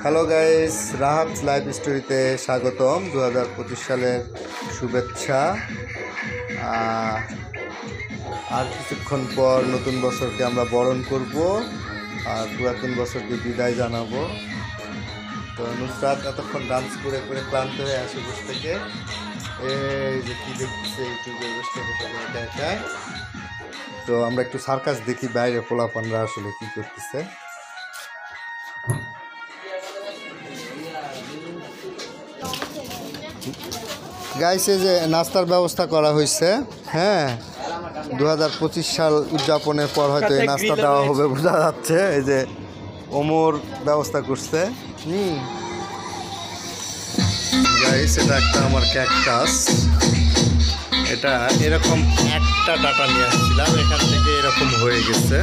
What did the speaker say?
Hello guys, Rahat live স্টোরিতে স্বাগতম। 2025 সালের শুভেচ্ছা। আর কিছুক্ষণ পর নতুন বছরকে আমরা বরণ করব আর পুরাতন বছরকে বিদায় জানাবো। তো নুসরাত এতক্ষণ ডান্স করে করে ক্লান্ত হয়ে আসে বসে থেকে। এই যে কি দেখতেছে ইউটিউবে বসে থেকে একা একা। তো আমরা একটু সার্কাস দেখি বাইরে পোলাপানরা আসলে কি করতেছে। গাইছে যে নাস্তার ব্যবস্থা করা হয়েছে। হ্যাঁ, 2025 সাল উদযাপনের পর হয়তো এই নাস্তা দেওয়া হবে বোঝা যাচ্ছে। এই যে ওমর ব্যবস্থা করছে। গাইস, এটা একটা আমার ক্যাকটাস। এটা এরকম একটা ডাটা নিয়ে আসছিলাম, এখান থেকে এরকম হয়ে গেছে।